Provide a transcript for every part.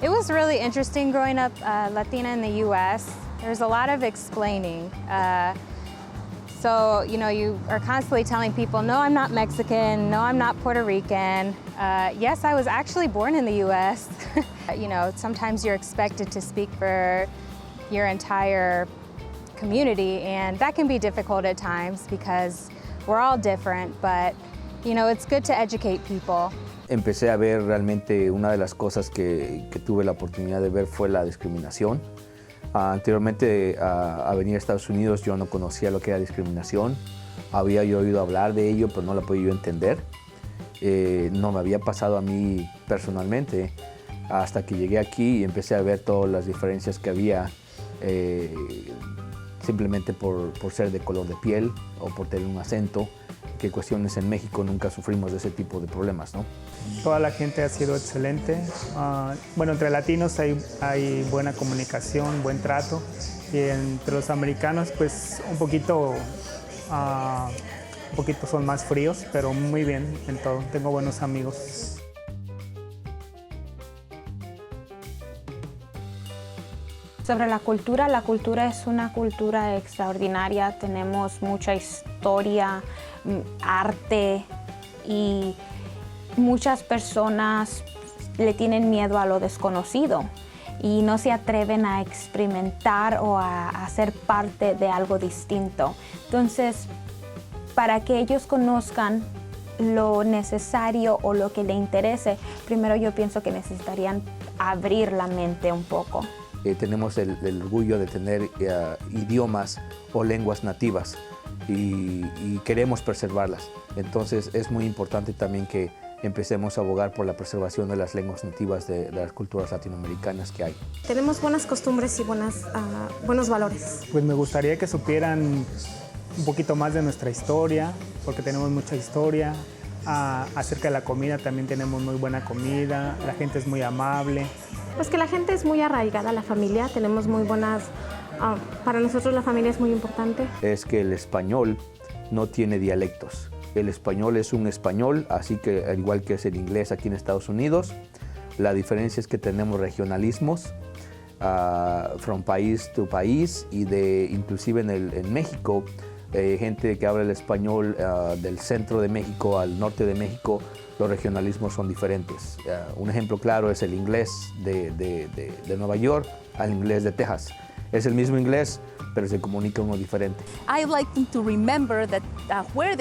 It was really interesting growing up Latina in the U.S. There's a lot of explaining. So, you are constantly telling people, no, I'm not Mexican, no, I'm not Puerto Rican. Yes, I was actually born in the U.S. Sometimes you're expected to speak for your entire community, and that can be difficult at times because we're all different, but, it's good to educate people. Empecé a ver realmente una de las cosas que tuve la oportunidad de ver fue la discriminación. Anteriormente a venir a Estados Unidos yo no conocía lo que era discriminación. Había yo oído hablar de ello, pero no la podía yo entender. No me había pasado a mí personalmente hasta que llegué aquí y empecé a ver todas las diferencias que había simplemente por ser de color de piel o por tener un acento. Que cuestiones en México nunca sufrimos de ese tipo de problemas, ¿no? Toda la gente ha sido excelente. Entre latinos hay buena comunicación, buen trato. Y entre los americanos, pues un poquito son más fríos, pero muy bien en todo. Tengo buenos amigos. Sobre la cultura es una cultura extraordinaria. Tenemos mucha historia, arte, y muchas personas le tienen miedo a lo desconocido y no se atreven a experimentar o a ser parte de algo distinto. Entonces, para que ellos conozcan lo necesario o lo que les interese, primero yo pienso que necesitarían abrir la mente un poco. Tenemos el orgullo de tener idiomas o lenguas nativas y queremos preservarlas. Entonces es muy importante también que empecemos a abogar por la preservación de las lenguas nativas de las culturas latinoamericanas que hay. Tenemos buenas costumbres y buenos valores. Pues me gustaría que supieran un poquito más de nuestra historia, porque tenemos mucha historia. Acerca de la comida, también tenemos muy buena comida, la gente es muy amable. Pues que la gente es muy arraigada a la familia, tenemos muy buenas... para nosotros la familia es muy importante. Es que el español no tiene dialectos. El español es un español, así que al igual que es el inglés aquí en Estados Unidos, la diferencia es que tenemos regionalismos from país to país y inclusive en México, gente que habla el español del centro de México al norte de México, los regionalismos son diferentes. Un ejemplo claro es el inglés de Nueva York al inglés de Texas. Es el mismo inglés, pero se comunica uno diferente. I like them to remember that where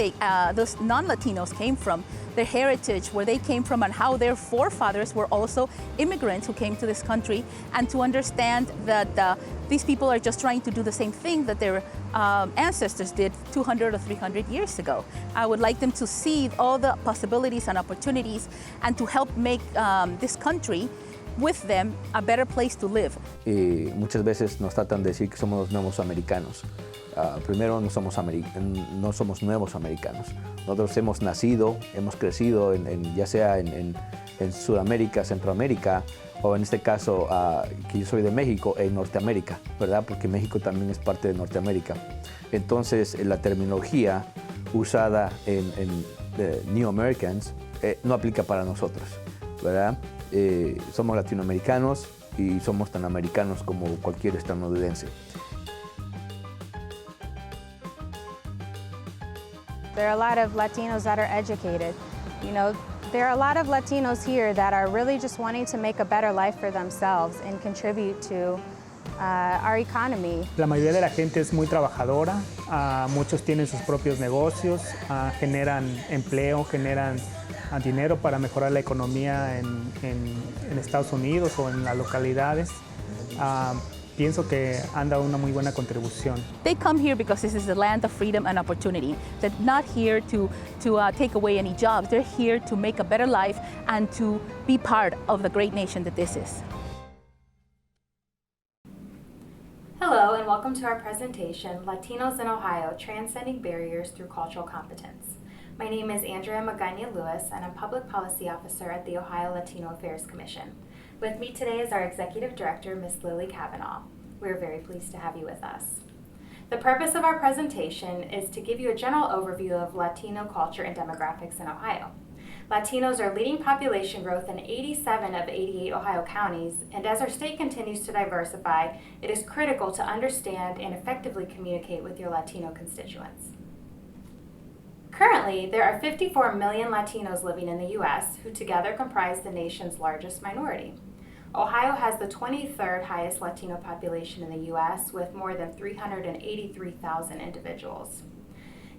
those non-Latinos came from, their heritage, where they came from, and how their forefathers were also immigrants who came to this country, and to understand that these people are just trying to do the same thing that their ancestors did 200 or 300 years ago. I would like them to see all the possibilities and opportunities and to help make this country with them a better place to live. Muchas veces nos tratan de decir que somos los nuevos americanos. Primero, no somos nuevos americanos. Nosotros hemos nacido, hemos crecido ya sea en Sudamérica, Centroamérica, o en este caso, que yo soy de México, en Norteamérica, ¿verdad? Porque México también es parte de Norteamérica. Entonces, la terminología usada en New Americans no aplica para nosotros, ¿verdad? Somos latinoamericanos y somos tan americanos como cualquier estadounidense. There are a lot of Latinos that are educated. There are a lot of Latinos here that are really just wanting to make a better life for themselves and contribute to our economy. La mayoría de la gente es muy trabajadora, muchos tienen sus propios negocios, generan empleo, generan dinero para mejorar la economía en Estados Unidos o en las localidades. Pienso que han dado una muy buena contribución. They come here because this is the land of freedom and opportunity. They're not here to take away any jobs. They're here to make a better life and to be part of the great nation that this is. Hello and welcome to our presentation, Latinos in Ohio, Transcending Barriers Through Cultural Competence. My name is Andrea Magaña-Lewis and I'm Public Policy Officer at the Ohio Latino Affairs Commission. With me today is our Executive Director, Ms. Lily Kavanaugh. We're very pleased to have you with us. The purpose of our presentation is to give you a general overview of Latino culture and demographics in Ohio. Latinos are leading population growth in 87 of 88 Ohio counties, and as our state continues to diversify, it is critical to understand and effectively communicate with your Latino constituents. Currently, there are 54 million Latinos living in the U.S., who together comprise the nation's largest minority. Ohio has the 23rd highest Latino population in the U.S., with more than 383,000 individuals.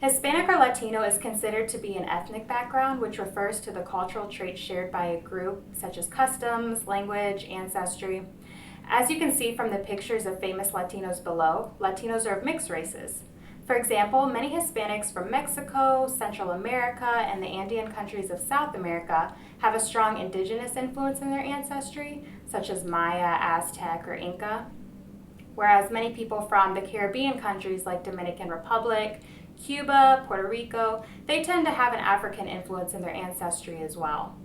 Hispanic or Latino is considered to be an ethnic background, which refers to the cultural traits shared by a group, such as customs, language, ancestry. As you can see from the pictures of famous Latinos below, Latinos are of mixed races. For example, many Hispanics from Mexico, Central America, and the Andean countries of South America have a strong indigenous influence in their ancestry, such as Maya, Aztec, or Inca. Whereas many people from the Caribbean countries like Dominican Republic, Cuba, Puerto Rico, they tend to have an African influence in their ancestry as well.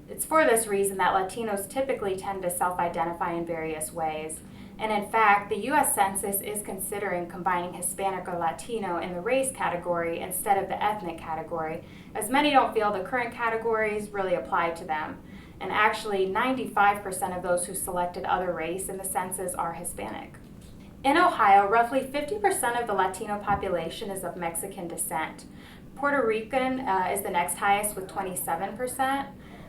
It's for this reason that Latinos typically tend to self-identify in various ways. And in fact, the U.S. Census is considering combining Hispanic or Latino in the race category instead of the ethnic category, as many don't feel the current categories really apply to them. And actually, 95% of those who selected other race in the census are Hispanic. In Ohio, roughly 50% of the Latino population is of Mexican descent. Puerto Rican is the next highest with 27%.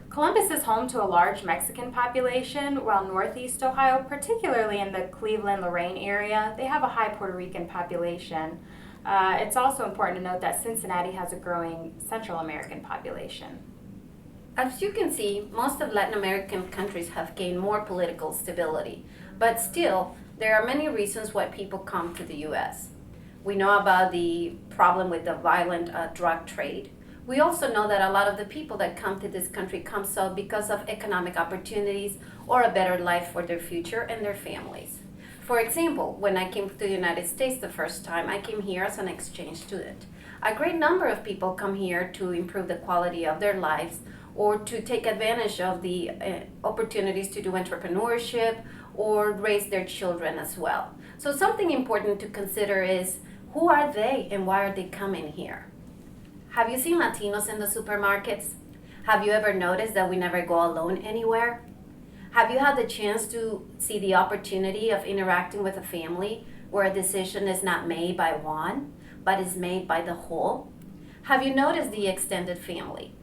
Columbus is home to a large Mexican population, while Northeast Ohio, particularly in the Cleveland-Lorain area, they have a high Puerto Rican population. It's also important to note that Cincinnati has a growing Central American population. As you can see, most of Latin American countries have gained more political stability, but still, there are many reasons why people come to the U.S. We know about the problem with the violent drug trade. We also know that a lot of the people that come to this country come so because of economic opportunities or a better life for their future and their families. For example, when I came to the United States the first time, I came here as an exchange student. A great number of people come here to improve the quality of their lives or to take advantage of the opportunities to do entrepreneurship or raise their children as well. So something important to consider is, who are they and why are they coming here? Have you seen Latinos in the supermarkets? Have you ever noticed that we never go alone anywhere? Have you had the chance to see the opportunity of interacting with a family where a decision is not made by one, but is made by the whole? Have you noticed the extended family?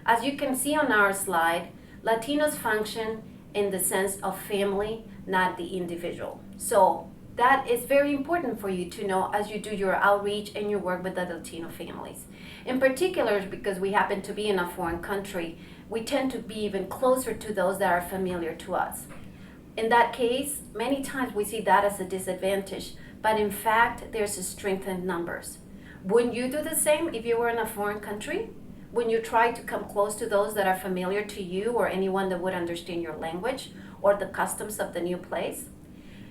As you can see on our slide, Latinos function in the sense of family, not the individual. So that is very important for you to know as you do your outreach and your work with the Latino families. In particular, because we happen to be in a foreign country, we tend to be even closer to those that are familiar to us. In that case, many times we see that as a disadvantage, but in fact, there's a strength in numbers. Wouldn't you do the same if you were in a foreign country? When you try to come close to those that are familiar to you or anyone that would understand your language or the customs of the new place?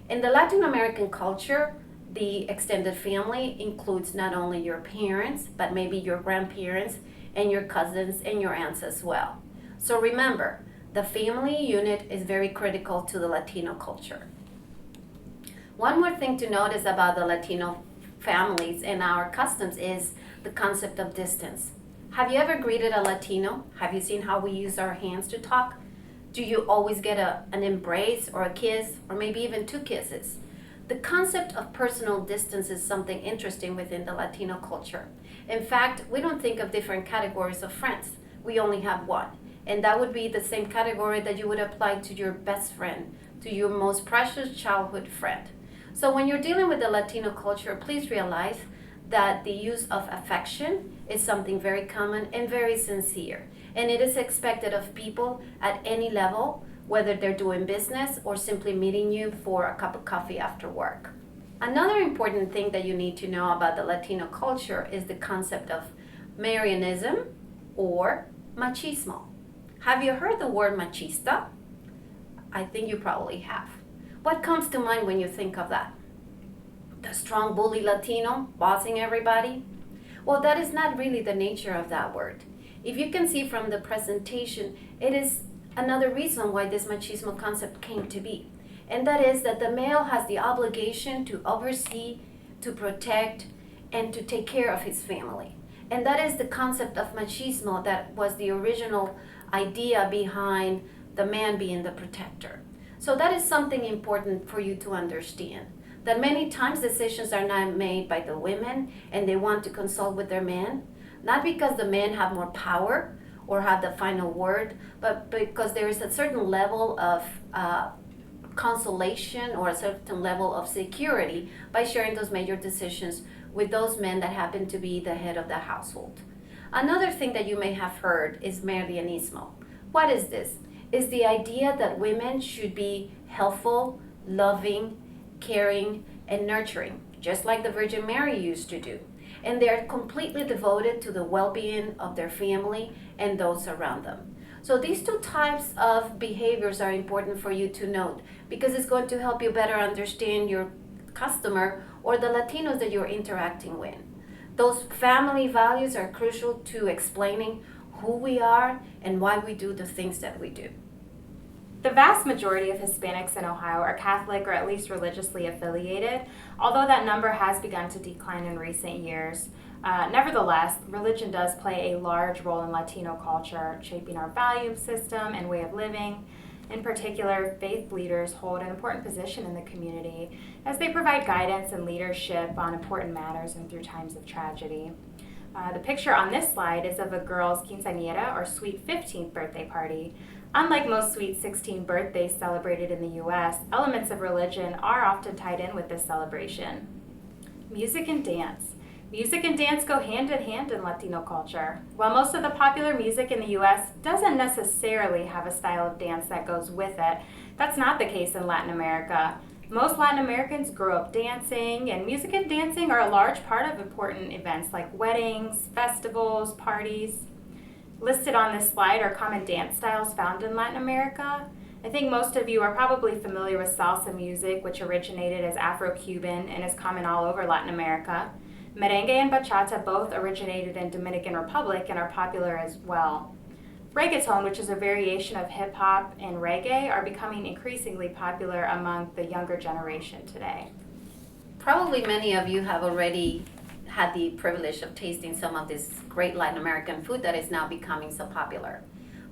In the Latin American culture, the extended family includes not only your parents, but maybe your grandparents and your cousins and your aunts as well. So remember, the family unit is very critical to the Latino culture. One more thing to notice about the Latino families and our customs is the concept of distance. Have you ever greeted a Latino? Have you seen how we use our hands to talk? Do you always get an embrace or a kiss or maybe even two kisses? The concept of personal distance is something interesting within the Latino culture. In fact, we don't think of different categories of friends. We only have one. And that would be the same category that you would apply to your best friend, to your most precious childhood friend. So when you're dealing with the Latino culture, please realize that the use of affection is something very common and very sincere. And it is expected of people at any level, whether they're doing business or simply meeting you for a cup of coffee after work. Another important thing that you need to know about the Latino culture is the concept of Marianism or machismo. Have you heard the word machista? I think you probably have. What comes to mind when you think of that? the strong bully Latino bossing everybody? Well, that is not really the nature of that word. If you can see from the presentation, it is another reason why this machismo concept came to be. And that is that the male has the obligation to oversee, to protect, and to take care of his family. And that is the concept of machismo that was the original idea behind the man being the protector. So that is something important for you to understand. That many times decisions are not made by the women and they want to consult with their man, not because the men have more power or have the final word, but because there is a certain level of consolation or a certain level of security by sharing those major decisions with those men that happen to be the head of the household. Another thing that you may have heard is Marianismo. What is this? It's the idea that women should be helpful, loving, caring, and nurturing, just like the Virgin Mary used to do. And they're completely devoted to the well-being of their family and those around them. So these two types of behaviors are important for you to note because it's going to help you better understand your customer or the Latinos that you're interacting with. Those family values are crucial to explaining who we are and why we do the things that we do. The vast majority of Hispanics in Ohio are Catholic or at least religiously affiliated, although that number has begun to decline in recent years. Nevertheless, religion does play a large role in Latino culture, shaping our value system and way of living. In particular, faith leaders hold an important position in the community as they provide guidance and leadership on important matters and through times of tragedy. The picture on this slide is of a girl's quinceañera or sweet 15th birthday party. Unlike most sweet 16 birthdays celebrated in the U.S., elements of religion are often tied in with this celebration. Music and dance. Music and dance go hand in hand in Latino culture. While most of the popular music in the U.S. doesn't necessarily have a style of dance that goes with it, that's not the case in Latin America. Most Latin Americans grow up dancing, and music and dancing are a large part of important events like weddings, festivals, parties. Listed on this slide are common dance styles found in Latin America. I think most of you are probably familiar with salsa music, which originated as Afro-Cuban and is common all over Latin America. Merengue and bachata both originated in Dominican Republic and are popular as well. Reggaeton, which is a variation of hip-hop and reggae, are becoming increasingly popular among the younger generation today. Probably many of you have already had the privilege of tasting some of this great Latin American food that is now becoming so popular.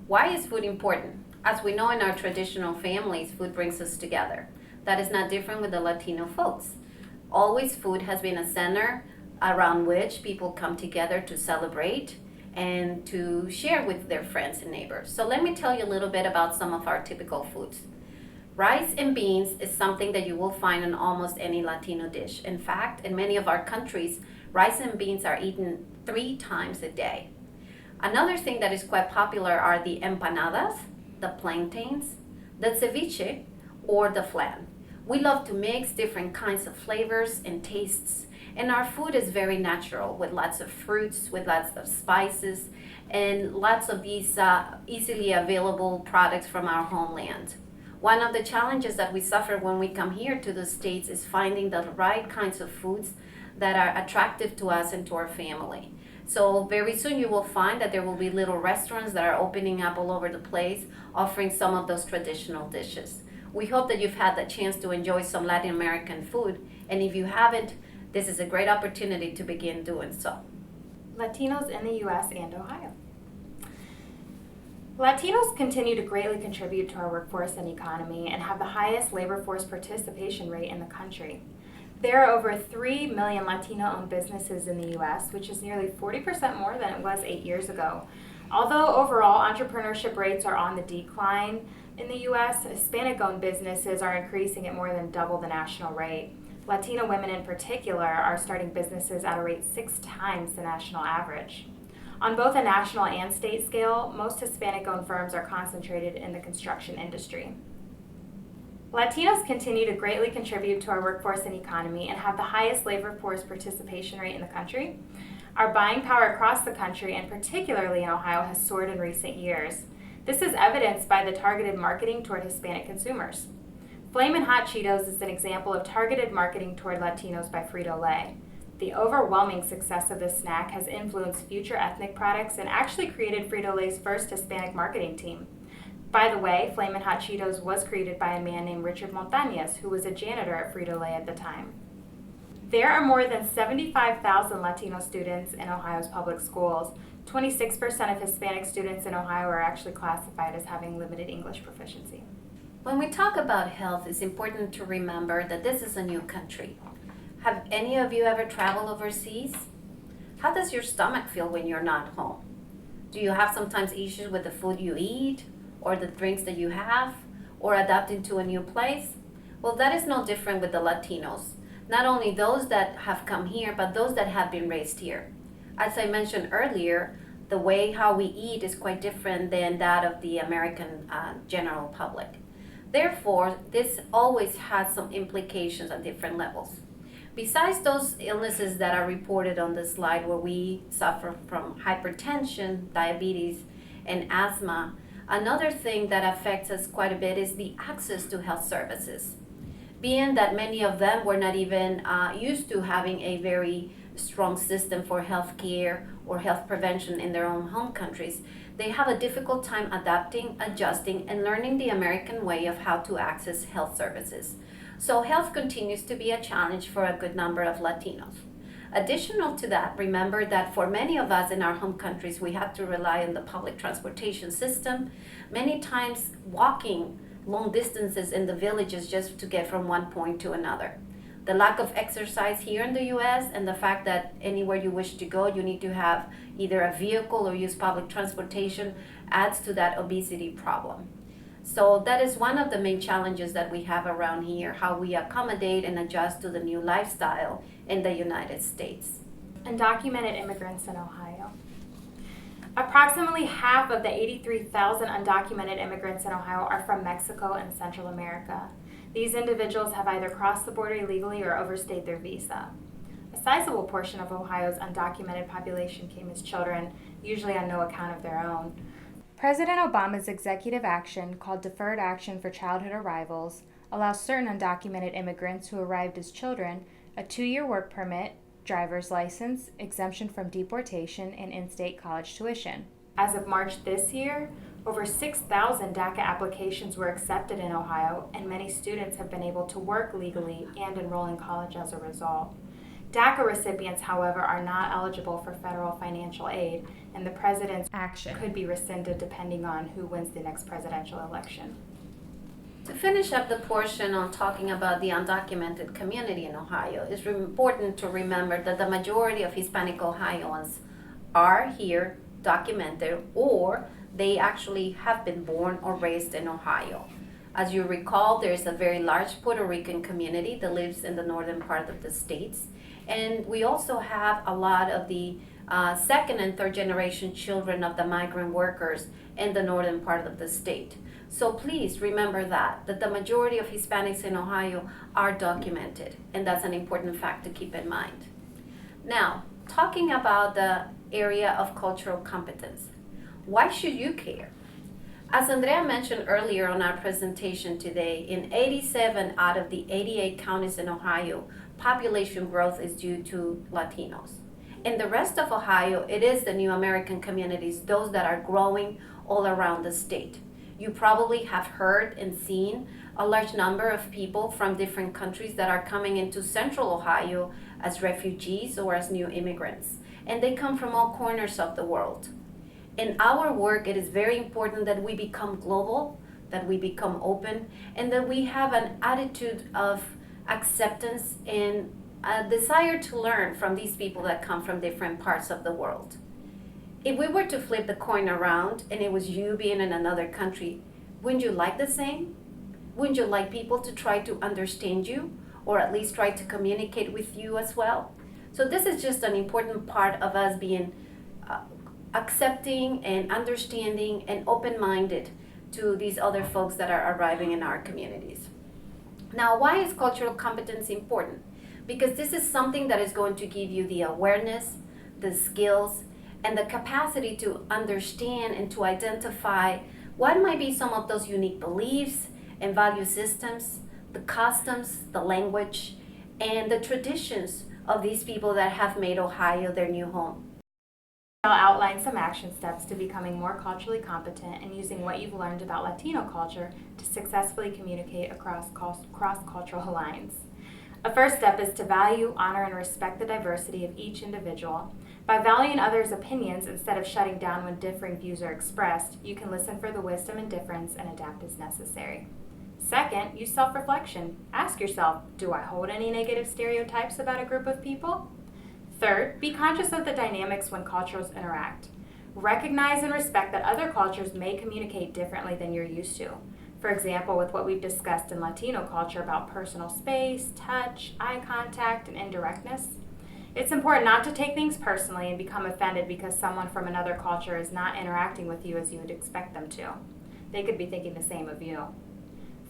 Why is food important? As we know in our traditional families, food brings us together. That is not different with the Latino folks. Always food has been a center around which people come together to celebrate and to share with their friends and neighbors. So let me tell you a little bit about some of our typical foods. Rice and beans is something that you will find in almost any Latino dish. In fact, in many of our countries, rice and beans are eaten 3 times a day. Another thing that is quite popular are the empanadas, the plantains, the ceviche, or the flan. We love to mix different kinds of flavors and tastes, and our food is very natural with lots of fruits, with lots of spices, and lots of these easily available products from our homeland. One of the challenges that we suffer when we come here to the States is finding the right kinds of foods that are attractive to us and to our family. So very soon you will find that there will be little restaurants that are opening up all over the place, offering some of those traditional dishes. We hope that you've had the chance to enjoy some Latin American food, and if you haven't, this is a great opportunity to begin doing so. Latinos in the U.S. and Ohio. Latinos continue to greatly contribute to our workforce and economy and have the highest labor force participation rate in the country. There are over 3 million Latino-owned businesses in the U.S., which is nearly 40% more than it was 8 years ago. Although overall entrepreneurship rates are on the decline in the U.S., Hispanic-owned businesses are increasing at more than double the national rate. Latino women in particular are starting businesses at a rate 6 times the national average. On both a national and state scale, most Hispanic-owned firms are concentrated in the construction industry. Latinos continue to greatly contribute to our workforce and economy and have the highest labor force participation rate in the country. Our buying power across the country, and particularly in Ohio, has soared in recent years. This is evidenced by the targeted marketing toward Hispanic consumers. Flamin' Hot Cheetos is an example of targeted marketing toward Latinos by Frito-Lay. The overwhelming success of this snack has influenced future ethnic products and actually created Frito-Lay's first Hispanic marketing team. By the way, Flamin' Hot Cheetos was created by a man named Richard Montañez, who was a janitor at Frito-Lay at the time. There are more than 75,000 Latino students in Ohio's public schools. 26% of Hispanic students in Ohio are actually classified as having limited English proficiency. When we talk about health, it's important to remember that this is a new country. Have any of you ever traveled overseas? How does your stomach feel when you're not home? Do you have sometimes issues with the food you eat, or the drinks that you have, or adapting to a new place? Well, that is no different with the Latinos. Not only those that have come here, but those that have been raised here. As I mentioned earlier, the way how we eat is quite different than that of the American general public. Therefore, this always has some implications at different levels. Besides those illnesses that are reported on the slide where we suffer from hypertension, diabetes, and asthma, another thing that affects us quite a bit is the access to health services. Being that many of them were not even used to having a very strong system for health care or health prevention in their own home countries, they have a difficult time adapting, adjusting, and learning the American way of how to access health services. So health continues to be a challenge for a good number of Latinos. Additional to that, remember that for many of us in our home countries, we have to rely on the public transportation system, many times walking long distances in the villages just to get from one point to another. The lack of exercise here in the US and the fact that anywhere you wish to go, you need to have either a vehicle or use public transportation adds to that obesity problem. So that is one of the main challenges that we have around here, how we accommodate and adjust to the new lifestyle in the United States. Undocumented immigrants in Ohio. Approximately half of the 83,000 undocumented immigrants in Ohio are from Mexico and Central America. These individuals have either crossed the border illegally or overstayed their visa. A sizable portion of Ohio's undocumented population came as children, usually on no account of their own. President Obama's executive action, called Deferred Action for Childhood Arrivals, allows certain undocumented immigrants who arrived as children a 2-year work permit, driver's license, exemption from deportation, and in-state college tuition. As of March this year, over 6,000 DACA applications were accepted in Ohio, and many students have been able to work legally and enroll in college as a result. DACA recipients, however, are not eligible for federal financial aid, and the president's action could be rescinded depending on who wins the next presidential election. To finish up the portion on talking about the undocumented community in Ohio, it's important to remember that the majority of Hispanic Ohioans are here documented, or they actually have been born or raised in Ohio. As you recall, there's a very large Puerto Rican community that lives in the northern part of the states. And we also have a lot of the second and third generation children of the migrant workers in the northern part of the state. So please remember that the majority of Hispanics in Ohio are documented, and that's an important fact to keep in mind. Now, talking about the area of cultural competence, why should you care? As Andrea mentioned earlier on our presentation today, in 87 out of the 88 counties in Ohio, population growth is due to Latinos. In the rest of Ohio, it is the new American communities, those that are growing all around the state. You probably have heard and seen a large number of people from different countries that are coming into central Ohio as refugees or as new immigrants. And they come from all corners of the world. In our work, it is very important that we become global, that we become open, and that we have an attitude of acceptance and a desire to learn from these people that come from different parts of the world. If we were to flip the coin around and it was you being in another country, wouldn't you like the same? Wouldn't you like people to try to understand you, or at least try to communicate with you as well? So this is just an important part of us being accepting and understanding and open-minded to these other folks that are arriving in our communities. Now, why is cultural competence important? Because this is something that is going to give you the awareness, the skills, and the capacity to understand and to identify what might be some of those unique beliefs and value systems the customs, the language, and the traditions of these people that have made Ohio their new home. I'll outline some action steps to becoming more culturally competent and using what you've learned about Latino culture to successfully communicate across cross-cultural lines. A first step is to value, honor, and respect the diversity of each individual. By valuing others' opinions instead of shutting down when differing views are expressed, you can listen for the wisdom and difference and adapt as necessary. Second, use self-reflection. Ask yourself, do I hold any negative stereotypes about a group of people? Third, be conscious of the dynamics when cultures interact. Recognize and respect that other cultures may communicate differently than you're used to. For example, with what we've discussed in Latino culture about personal space, touch, eye contact, and indirectness. It's important not to take things personally and become offended because someone from another culture is not interacting with you as you would expect them to. They could be thinking the same of you.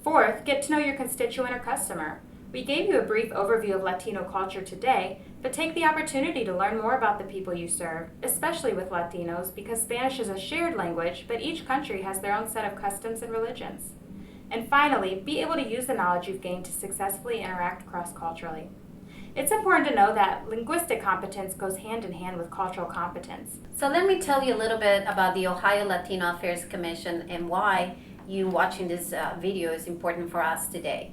Fourth, get to know your constituent or customer. We gave you a brief overview of Latino culture today, but take the opportunity to learn more about the people you serve, especially with Latinos, because Spanish is a shared language, but each country has their own set of customs and religions. And finally, be able to use the knowledge you've gained to successfully interact cross-culturally. It's important to know that linguistic competence goes hand in hand with cultural competence. So let me tell you a little bit about the Ohio Latino Affairs Commission and why you watching this video is important for us today.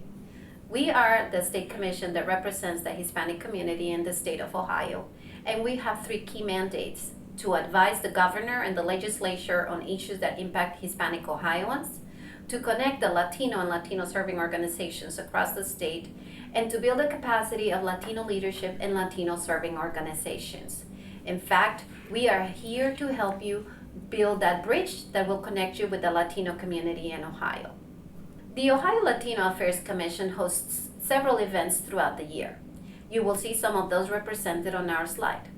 We are the state commission that represents the Hispanic community in the state of Ohio, and we have 3 key mandates: to advise the governor and the legislature on issues that impact Hispanic Ohioans, to connect the Latino and Latino serving organizations across the state, and to build the capacity of Latino leadership and Latino serving organizations. In fact, we are here to help you build that bridge that will connect you with the Latino community in Ohio. The Ohio Latino Affairs Commission hosts several events throughout the year. You will see some of those represented on our slide.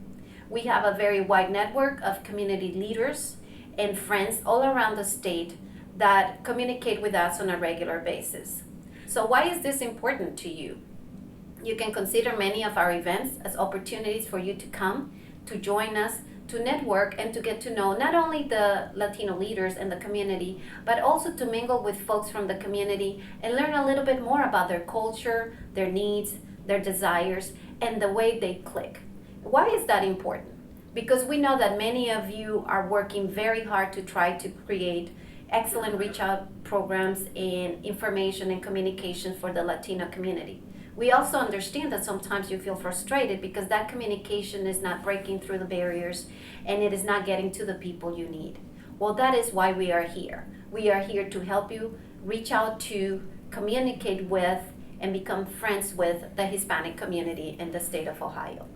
We have a very wide network of community leaders and friends all around the state that communicate with us on a regular basis. So why is this important to you? You can consider many of our events as opportunities for you to come, to join us, to network, and to get to know not only the Latino leaders in the community, but also to mingle with folks from the community and learn a little bit more about their culture, their needs, their desires, and the way they click. Why is that important? Because we know that many of you are working very hard to try to create excellent reach out programs and information and communication for the Latino community. We also understand that sometimes you feel frustrated because that communication is not breaking through the barriers and it is not getting to the people you need. Well, that is why we are here. We are here to help you reach out to, communicate with, and become friends with the Hispanic community in the state of Ohio.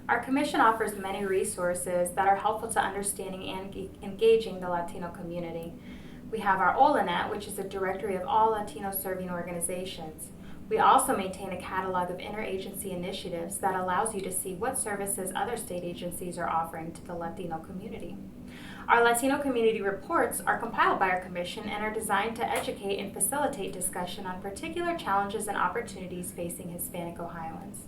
Our commission offers many resources that are helpful to understanding and engaging the Latino community. We have our OLANet, which is a directory of all Latino serving organizations. We also maintain a catalog of interagency initiatives that allows you to see what services other state agencies are offering to the Latino community. Our Latino community reports are compiled by our commission and are designed to educate and facilitate discussion on particular challenges and opportunities facing Hispanic Ohioans.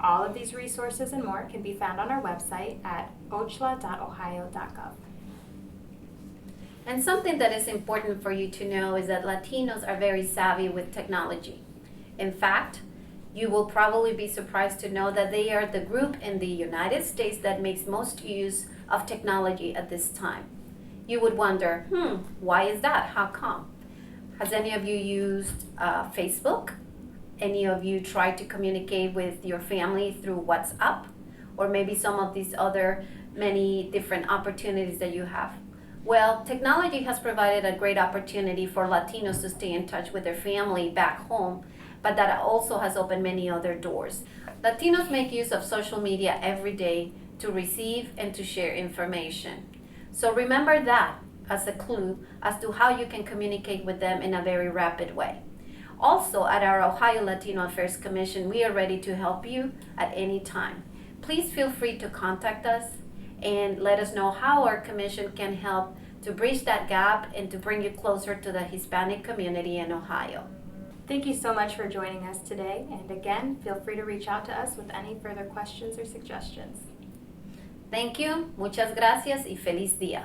All of these resources and more can be found on our website at ochla.ohio.gov. And something that is important for you to know is that Latinos are very savvy with technology. In fact, you will probably be surprised to know that they are the group in the United States that makes most use of technology at this time. You would wonder, why is that? How come? Has any of you used Facebook? Any of you tried to communicate with your family through WhatsApp? Or maybe some of these other many different opportunities that you have? Well, technology has provided a great opportunity for Latinos to stay in touch with their family back home, but that also has opened many other doors. Latinos make use of social media every day to receive and to share information. So remember that as a clue as to how you can communicate with them in a very rapid way. Also, at our Ohio Latino Affairs Commission, we are ready to help you at any time. Please feel free to contact us and let us know how our commission can help to bridge that gap and to bring you closer to the Hispanic community in Ohio. Thank you so much for joining us today, and again, feel free to reach out to us with any further questions or suggestions. Thank you, muchas gracias y feliz día.